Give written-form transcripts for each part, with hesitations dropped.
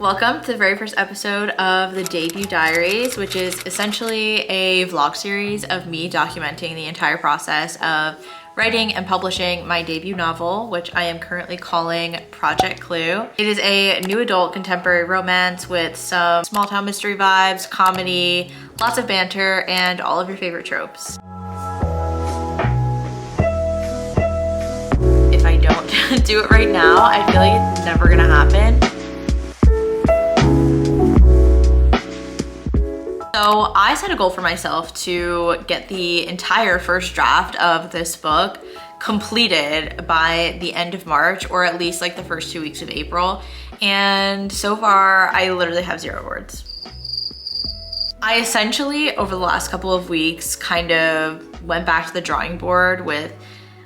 Welcome to the very first episode of the Debut Diaries, which is essentially a vlog series of me documenting the entire process of writing and publishing my debut novel, which I am currently calling Project Clue. It is a new adult contemporary romance with some small town mystery vibes, comedy, lots of banter, and all of your favorite tropes. If I don't do it right now, I feel like it's never gonna happen. So I set a goal for myself to get the entire first draft of this book completed by the end of March, or at least like the first 2 weeks of April. And so far, I literally have 0 words. I essentially, over the last couple of weeks, kind of went back to the drawing board with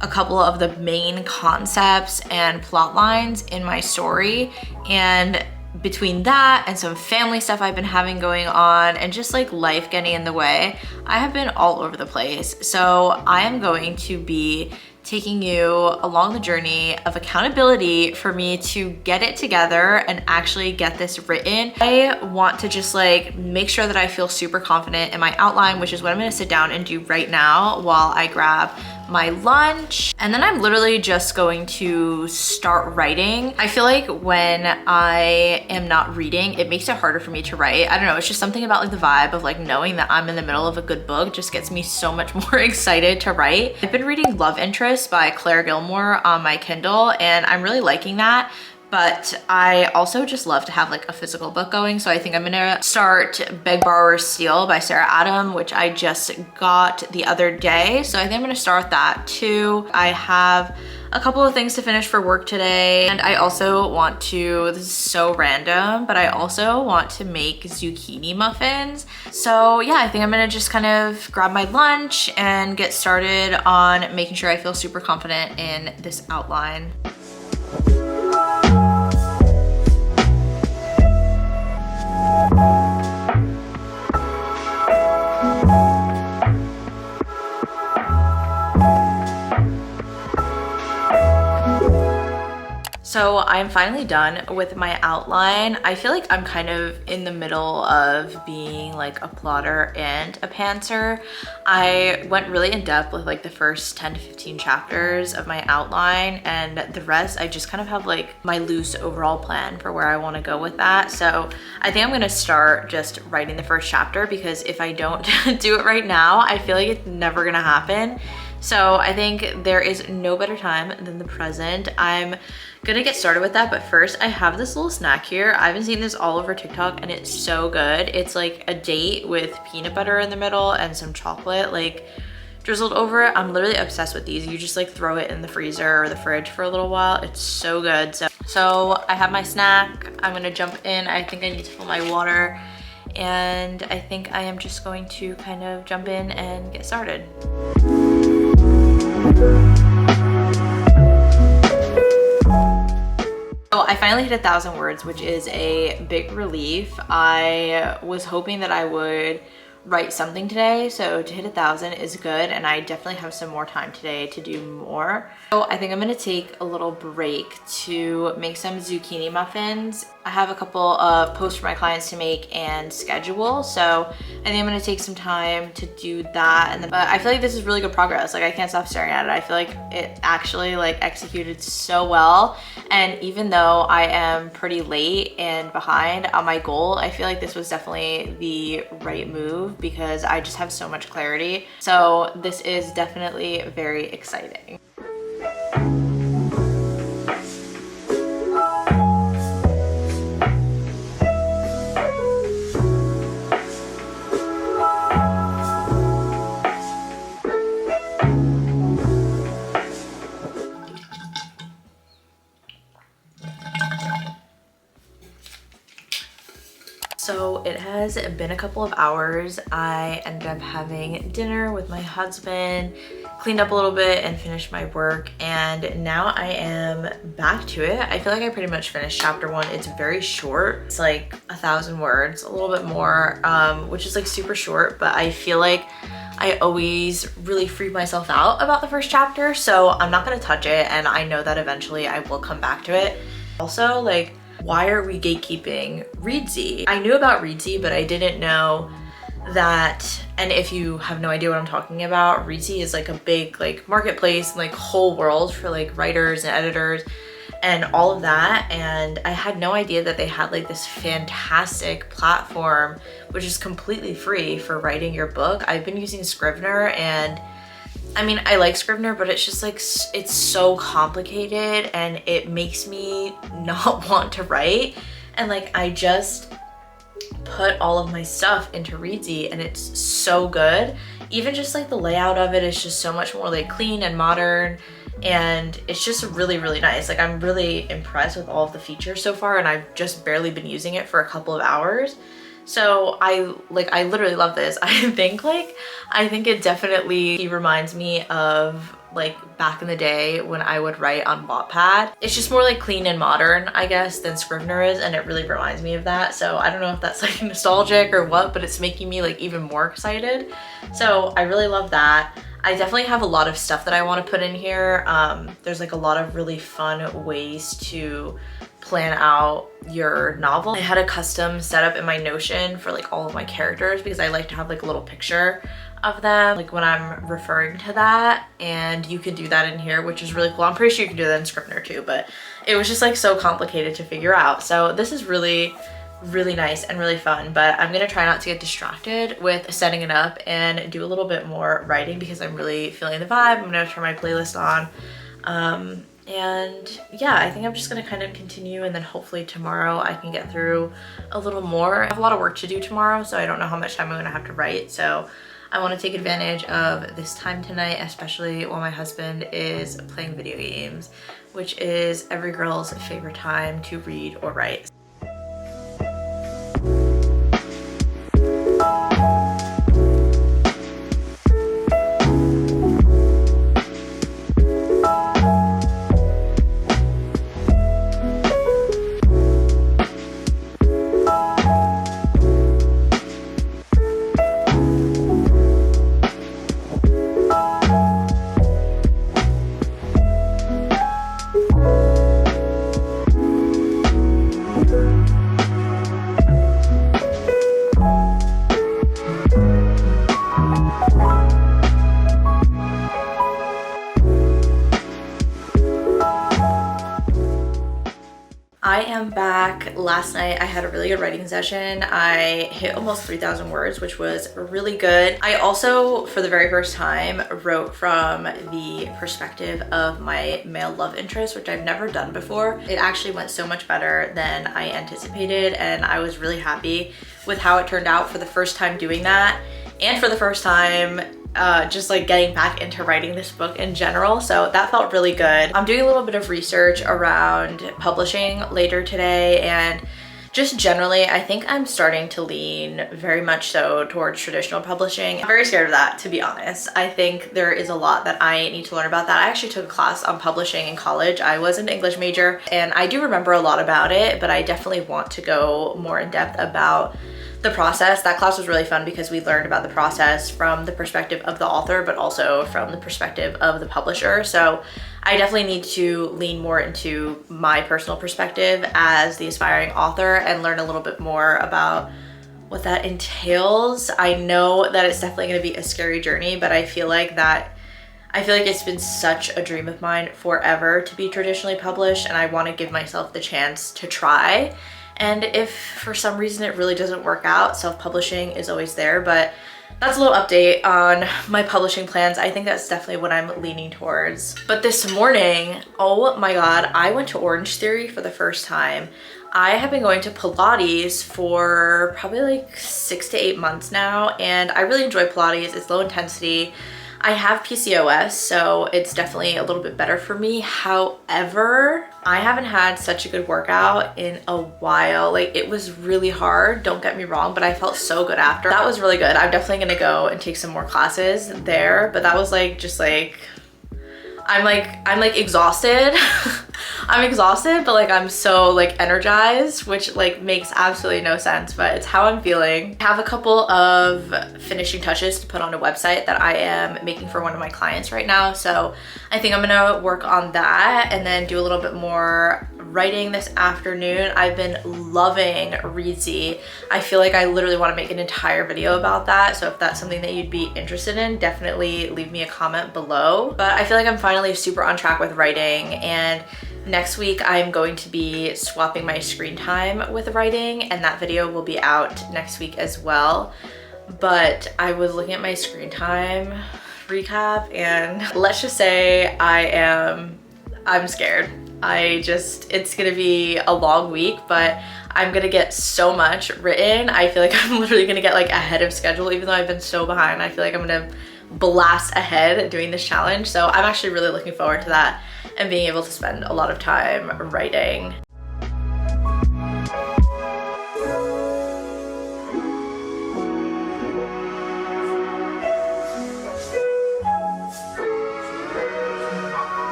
a couple of the main concepts and plot lines in my story. And between that and some family stuff I've been having going on and just like life getting in the way, I have been all over the place. So I am going to be taking you along the journey of accountability for me to get it together and actually get this written. I want to just like make sure that I feel super confident in my outline, which is what I'm gonna sit down and do right now while I grab my lunch. And then I'm literally just going to start writing. I feel like when I am not reading, it makes it harder for me to write. I don't know, it's just something about like the vibe of like knowing that I'm in the middle of a good book just gets me so much more excited to write. I've been reading Love Interest by Claire Gilmore on my Kindle and I'm really liking that. But I also just love to have like a physical book going. So I think I'm gonna start Beg, Borrow, Steal by Sarah Adam, which I just got the other day. So I think I'm gonna start that too. I have a couple of things to finish for work today. And I also want to, this is so random, but I also want to make zucchini muffins. So yeah, I think I'm gonna just kind of grab my lunch and get started on making sure I feel super confident in this outline. So I'm finally done with my outline. I feel like I'm kind of in the middle of being like a plotter and a pantser. I went really in depth with like the first 10 to 15 chapters of my outline, and the rest I just kind of have like my loose overall plan for where I want to go with that. So I think I'm gonna start just writing the first chapter, because if I don't do it right now, I feel like it's never gonna happen. So I think there is no better time than the present. I'm gonna get started with that, but first I have this little snack here. I've been seeing this all over TikTok and it's so good. It's like a date with peanut butter in the middle and some chocolate like drizzled over it. I'm literally obsessed with these. You just like throw it in the freezer or the fridge for a little while. It's so good. So I have my snack. I'm gonna jump in. I think I need to fill my water, and I think I am just going to kind of jump in and get started. So I finally hit 1,000 words, which is a big relief. I was hoping that I would write something today, so to hit 1,000 is good, and I definitely have some more time today to do more. So I think I'm gonna take a little break to make some zucchini muffins. I have a couple of posts for my clients to make and schedule, so I think I'm gonna take some time to do that. But I feel like this is really good progress. Like I can't stop staring at it. I feel like it actually like executed so well, and even though I am pretty late and behind on my goal, I feel like this was definitely the right move because I just have so much clarity. So this is definitely very exciting. So it has been a couple of hours. I ended up having dinner with my husband, cleaned up a little bit and finished my work, and now I am back to it. I feel like I pretty much finished chapter 1. It's very short. It's like 1,000 words, a little bit more, which is like super short, but I feel like I always really freak myself out about the first chapter, so I'm not gonna touch it, and I know that eventually I will come back to it. Also, like, why are we gatekeeping Rezy? I knew about Rezy, but I didn't know that, and if you have no idea what I'm talking about, Rezy is like a big like marketplace and like whole world for like writers and editors and all of that. And I had no idea that they had like this fantastic platform which is completely free for writing your book. I've been using Scrivener, and I mean, I like Scrivener, but it's just like, it's so complicated and it makes me not want to write. And like, I just put all of my stuff into Rezy and it's so good. Even just like the layout of it is just so much more like clean and modern, and it's just really, really nice. Like, I'm really impressed with all of the features so far, and I've just barely been using it for a couple of hours. So I literally love this. I think it definitely reminds me of like back in the day when I would write on Wattpad. It's just more like clean and modern, I guess, than Scrivener is, and it really reminds me of that. So I don't know if that's like nostalgic or what, but it's making me like even more excited. So I really love that. I definitely have a lot of stuff that I want to put in here. There's like a lot of really fun ways to plan out your novel. I had a custom setup in my Notion for like all of my characters because I like to have like a little picture of them like when I'm referring to that, and you can do that in here, which is really cool. I'm pretty sure you can do that in Scrivener too, but it was just like so complicated to figure out. So this is really, really nice and really fun, but I'm gonna try not to get distracted with setting it up and do a little bit more writing because I'm really feeling the vibe. I'm gonna turn my playlist on. And yeah, I think I'm just gonna kind of continue, and then hopefully tomorrow I can get through a little more. I have a lot of work to do tomorrow, so I don't know how much time I'm gonna have to write. So I want to take advantage of this time tonight, especially while my husband is playing video games, which is every girl's favorite time to read or write. I am back. Last night I had a really good writing session. I hit almost 3,000 words, which was really good. I also, for the very first time, wrote from the perspective of my male love interest, which I've never done before. It actually went so much better than I anticipated, and I was really happy with how it turned out for the first time doing that, and for the first time just like getting back into writing this book in general. So that felt really good. I'm doing a little bit of research around publishing later today, and just generally, I think I'm starting to lean very much so towards traditional publishing. I'm very scared of that, to be honest. I think there is a lot that I need to learn about that. I actually took a class on publishing in college. I was an English major, and I do remember a lot about it, but I definitely want to go more in depth about the process. That class was really fun because we learned about the process from the perspective of the author, but also from the perspective of the publisher. So I definitely need to lean more into my personal perspective as the aspiring author and learn a little bit more about what that entails. I know that it's definitely going to be a scary journey, but I feel like it's been such a dream of mine forever to be traditionally published, and I want to give myself the chance to try. And if for some reason it really doesn't work out, self-publishing is always there. But that's a little update on my publishing plans. I think that's definitely what I'm leaning towards. But this morning, oh my God, I went to Orange Theory for the first time. I have been going to Pilates for probably like 6 to 8 months now, and I really enjoy Pilates. It's low intensity. I have PCOS, so it's definitely a little bit better for me. However, I haven't had such a good workout in a while. Like, it was really hard, don't get me wrong, but I felt so good after. That was really good. I'm definitely gonna go and take some more classes there, but that was like, just like, I'm like exhausted. I'm exhausted, but like I'm so like energized, which like makes absolutely no sense, but it's how I'm feeling. I have a couple of finishing touches to put on a website that I am making for one of my clients right now. So I think I'm gonna work on that and then do a little bit more writing this afternoon. I've been loving Rezy. I feel like I literally want to make an entire video about that. So if that's something that you'd be interested in, definitely leave me a comment below. But I feel like I'm finally super on track with writing, and next week I'm going to be swapping my screen time with writing, and that video will be out next week as well. But I was looking at my screen time recap, and let's just say I'm scared. It's gonna be a long week, but I'm gonna get so much written. I feel like I'm literally gonna get like ahead of schedule, even though I've been so behind. I feel like I'm gonna blast ahead doing this challenge. So I'm actually really looking forward to that and being able to spend a lot of time writing.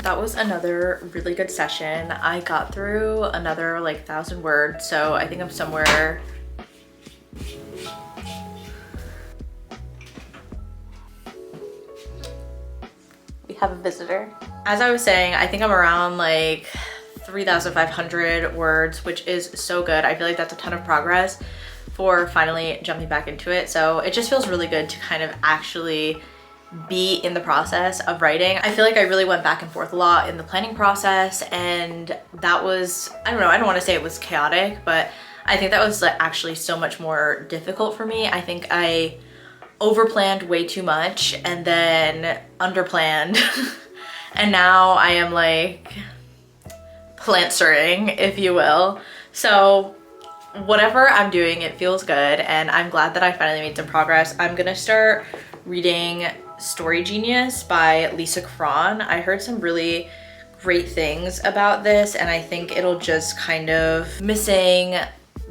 That was another really good session. I got through another like 1,000 words, so I think I'm somewhere. We have a visitor. As I was saying, I think I'm around like 3,500 words, which is so good. I feel like that's a ton of progress for finally jumping back into it. So it just feels really good to kind of actually be in the process of writing. I feel like I really went back and forth a lot in the planning process, and that was, I don't know, I don't want to say it was chaotic, but I think that was like actually so much more difficult for me. I think I overplanned way too much and then underplanned and now I am like plantering, if you will. So whatever I'm doing, it feels good, and I'm glad that I finally made some progress. I'm gonna start reading Story Genius by Lisa Cron. I heard some really great things about this, and I think it'll just kind of missing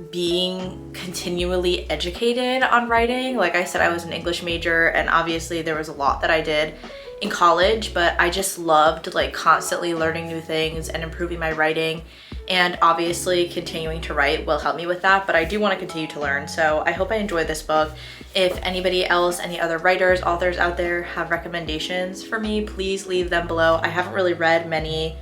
being continually educated on writing. Like I said, I was an English major, and obviously there was a lot that I did in college, but I just loved like constantly learning new things and improving my writing. And obviously continuing to write will help me with that, but I do want to continue to learn. So I hope I enjoyed this book. If anybody else, any other writers, authors out there have recommendations for me, please leave them below. I haven't really read many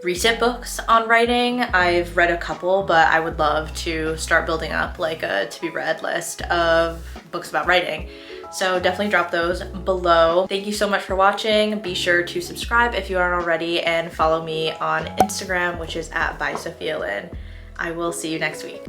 recent books on writing. I've read a couple, but I would love to start building up like a to be read list of books about writing. So definitely drop those below. Thank you so much for watching. Be sure to subscribe if you aren't already, and follow me on Instagram, which is @bySofiaLynn. I will see you next week.